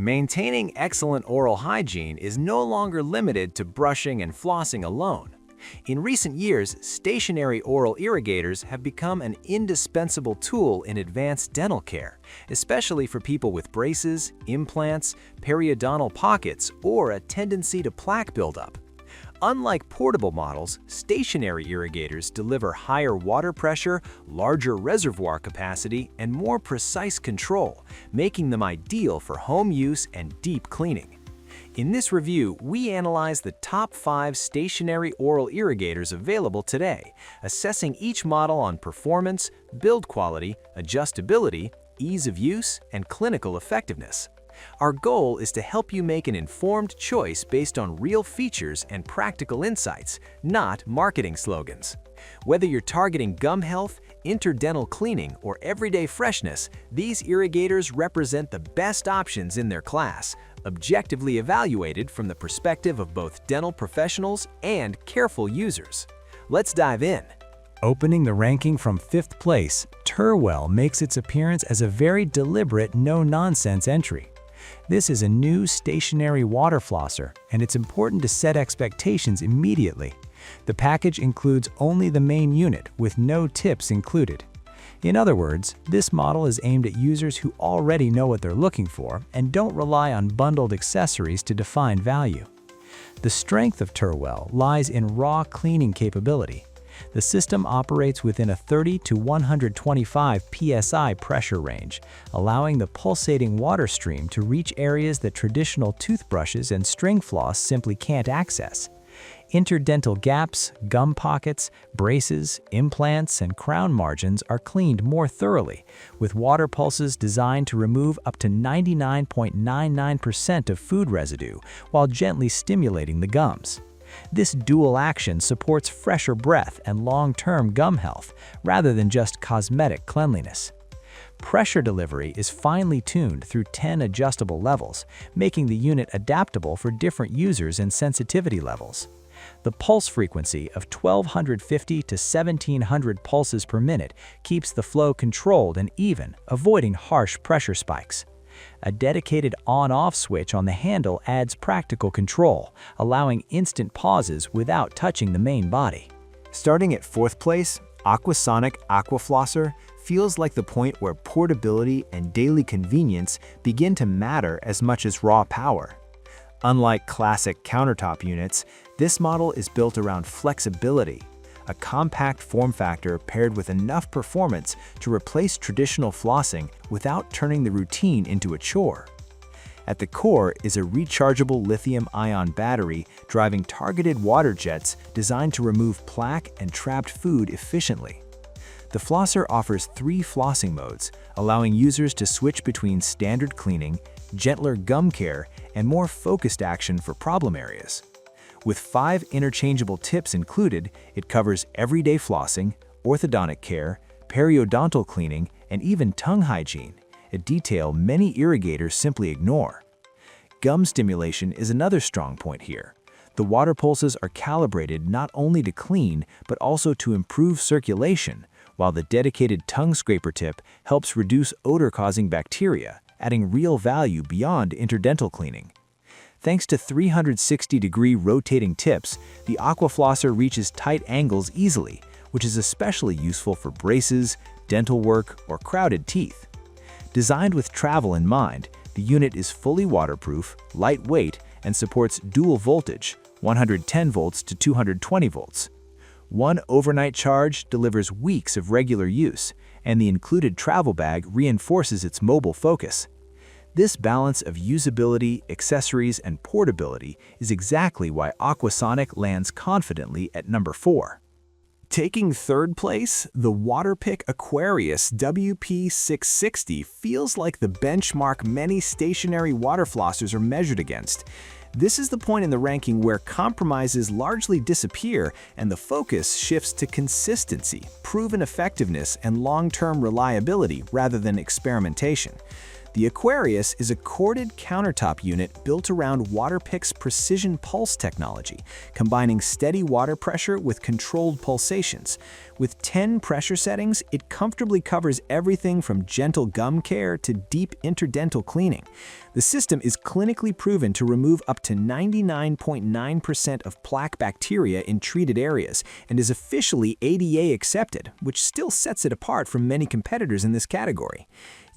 Maintaining excellent oral hygiene is no longer limited to brushing and flossing alone. In recent years, stationary oral irrigators have become an indispensable tool in advanced dental care, especially for people with braces, implants, periodontal pockets, or a tendency to plaque buildup. Unlike portable models, stationary irrigators deliver higher water pressure, larger reservoir capacity, and more precise control, making them ideal for home use and deep cleaning. In this review, we analyze the top 5 stationary oral irrigators available today, assessing each model on performance, build quality, adjustability, ease of use, and clinical effectiveness. Our goal is to help you make an informed choice based on real features and practical insights, not marketing slogans. Whether you're targeting gum health, interdental cleaning, or everyday freshness, these irrigators represent the best options in their class, objectively evaluated from the perspective of both dental professionals and careful users. Let's dive in. Opening the ranking from 5th place, TUREWELL makes its appearance as a very deliberate, no-nonsense entry. This is a new stationary water flosser, and it's important to set expectations immediately. The package includes only the main unit, with no tips included. In other words, this model is aimed at users who already know what they're looking for and don't rely on bundled accessories to define value. The strength of TUREWELL lies in raw cleaning capability. The system operates within a 30 to 125 psi pressure range, allowing the pulsating water stream to reach areas that traditional toothbrushes and string floss simply can't access. Interdental gaps, gum pockets, braces, implants, and crown margins are cleaned more thoroughly, with water pulses designed to remove up to 99.99% of food residue while gently stimulating the gums. This dual action supports fresher breath and long-term gum health, rather than just cosmetic cleanliness. Pressure delivery is finely tuned through 10 adjustable levels, making the unit adaptable for different users and sensitivity levels. The pulse frequency of 1250 to 1700 pulses per minute keeps the flow controlled and even, avoiding harsh pressure spikes. A dedicated on-off switch on the handle adds practical control, allowing instant pauses without touching the main body. Starting at 4th place, Aquasonic Aqua Flosser feels like the point where portability and daily convenience begin to matter as much as raw power. Unlike classic countertop units, this model is built around flexibility, a compact form factor paired with enough performance to replace traditional flossing without turning the routine into a chore. At the core is a rechargeable lithium-ion battery driving targeted water jets designed to remove plaque and trapped food efficiently. The flosser offers 3 flossing modes, allowing users to switch between standard cleaning, gentler gum care, and more focused action for problem areas. With 5 interchangeable tips included, it covers everyday flossing, orthodontic care, periodontal cleaning, and even tongue hygiene, a detail many irrigators simply ignore. Gum stimulation is another strong point here. The water pulses are calibrated not only to clean, but also to improve circulation, while the dedicated tongue scraper tip helps reduce odor-causing bacteria, adding real value beyond interdental cleaning. Thanks to 360-degree rotating tips, the Aqua Flosser reaches tight angles easily, which is especially useful for braces, dental work, or crowded teeth. Designed with travel in mind, the unit is fully waterproof, lightweight, and supports dual voltage, 110 volts to 220 volts. One overnight charge delivers weeks of regular use, and the included travel bag reinforces its mobile focus. This balance of usability, accessories, and portability is exactly why Aquasonic lands confidently at number 4. Taking 3rd place, the Waterpik Aquarius WP660 feels like the benchmark many stationary water flossers are measured against. This is the point in the ranking where compromises largely disappear and the focus shifts to consistency, proven effectiveness, and long-term reliability rather than experimentation. The Aquarius is a corded countertop unit built around Waterpik's precision pulse technology, combining steady water pressure with controlled pulsations. With 10 pressure settings, it comfortably covers everything from gentle gum care to deep interdental cleaning. The system is clinically proven to remove up to 99.9% of plaque bacteria in treated areas and is officially ADA accepted, which still sets it apart from many competitors in this category.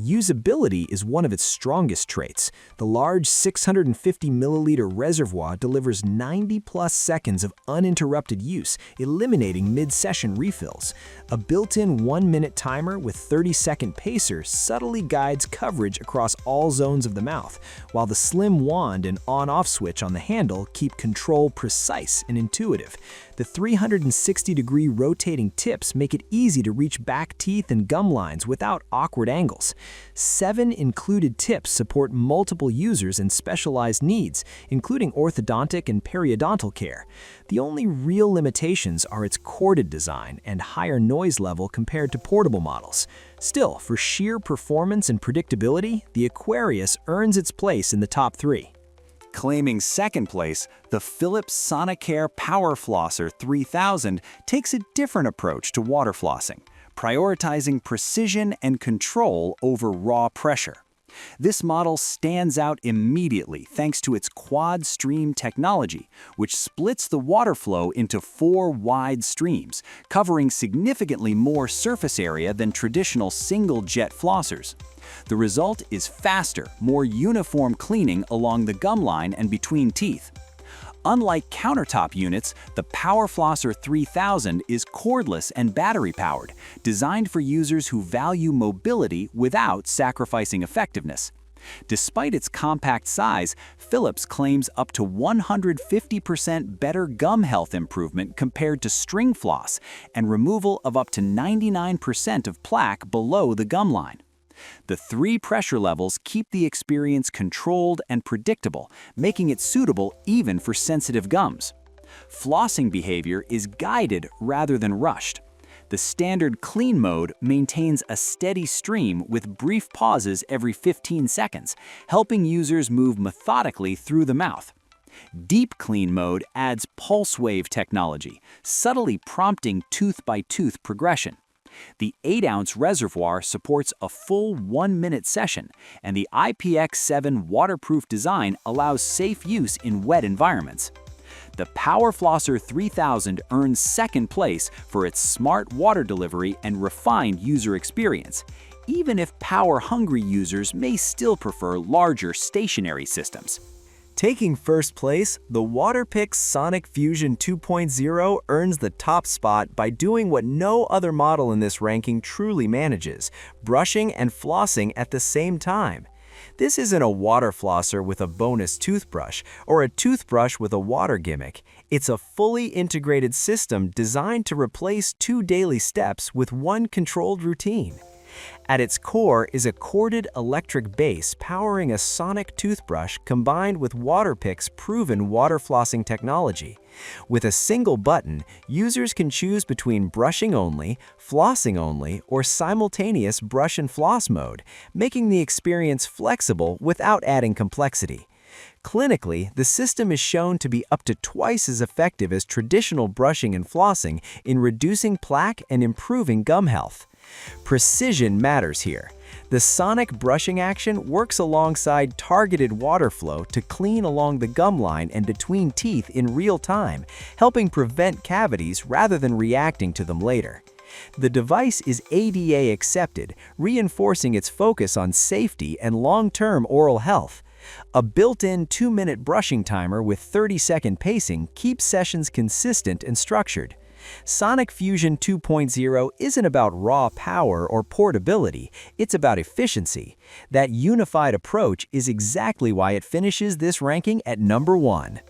Usability is one of its strongest traits. The large 650 milliliter reservoir delivers 90+ seconds of uninterrupted use, eliminating mid-session refills. A built-in 1-minute timer with 30-second pacer subtly guides coverage across all zones of the mouth, while the slim wand and on-off switch on the handle keep control precise and intuitive. The 360-degree rotating tips make it easy to reach back teeth and gum lines without awkward angles. 7 included tips support multiple users and specialized needs, including orthodontic and periodontal care. The only real limitations are its corded design and higher noise level compared to portable models. Still, for sheer performance and predictability, the Aquarius earns its place in the top 3. Claiming second place, the Philips Sonicare Power Flosser 3000 takes a different approach to water flossing, prioritizing precision and control over raw pressure. This model stands out immediately thanks to its quad stream technology, which splits the water flow into 4 wide streams, covering significantly more surface area than traditional single-jet flossers. The result is faster, more uniform cleaning along the gum line and between teeth. Unlike countertop units, the Power Flosser 3000 is cordless and battery-powered, designed for users who value mobility without sacrificing effectiveness. Despite its compact size, Philips claims up to 150% better gum health improvement compared to string floss and removal of up to 99% of plaque below the gum line. The 3 pressure levels keep the experience controlled and predictable, making it suitable even for sensitive gums. Flossing behavior is guided rather than rushed. The standard clean mode maintains a steady stream with brief pauses every 15 seconds, helping users move methodically through the mouth. Deep clean mode adds pulse wave technology, subtly prompting tooth-by-tooth progression. The 8-ounce reservoir supports a full 1-minute session, and the IPX7 waterproof design allows safe use in wet environments. The Power Flosser 3000 earns second place for its smart water delivery and refined user experience, even if power-hungry users may still prefer larger stationary systems. Taking first place, the Waterpik Sonic-Fusion 2.0 earns the top spot by doing what no other model in this ranking truly manages: brushing and flossing at the same time. This isn't a water flosser with a bonus toothbrush or a toothbrush with a water gimmick. It's a fully integrated system designed to replace 2 daily steps with 1 controlled routine. At its core is a corded electric base powering a sonic toothbrush combined with Waterpik's proven water flossing technology. With a single button, users can choose between brushing only, flossing only, or simultaneous brush and floss mode, making the experience flexible without adding complexity. Clinically, the system is shown to be up to twice as effective as traditional brushing and flossing in reducing plaque and improving gum health. Precision matters here. The sonic brushing action works alongside targeted water flow to clean along the gum line and between teeth in real time, helping prevent cavities rather than reacting to them later. The device is ADA accepted, reinforcing its focus on safety and long-term oral health. A built-in 2-minute brushing timer with 30-second pacing keeps sessions consistent and structured. Sonic-Fusion 2.0 isn't about raw power or portability, it's about efficiency. That unified approach is exactly why it finishes this ranking at number 1.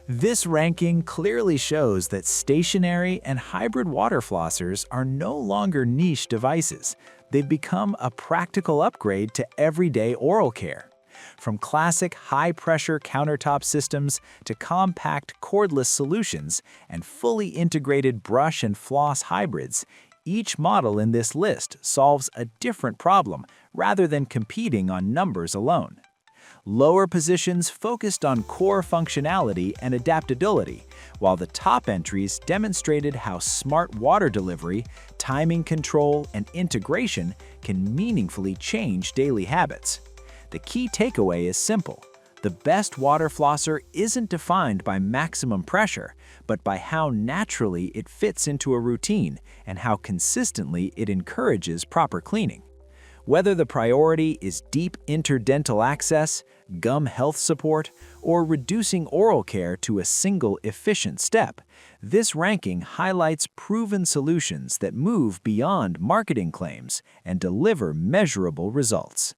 This ranking clearly shows that stationary and hybrid water flossers are no longer niche devices. They've become a practical upgrade to everyday oral care. From classic high-pressure countertop systems to compact cordless solutions and fully integrated brush and floss hybrids, Each model in this list solves a different problem rather than competing on numbers alone. Lower positions focused on core functionality and adaptability, while the top entries demonstrated how smart water delivery, timing control, and integration can meaningfully change daily habits. The key takeaway is simple. The best water flosser isn't defined by maximum pressure, but by how naturally it fits into a routine and how consistently it encourages proper cleaning. Whether the priority is deep interdental access, gum health support, or reducing oral care to a single efficient step, this ranking highlights proven solutions that move beyond marketing claims and deliver measurable results.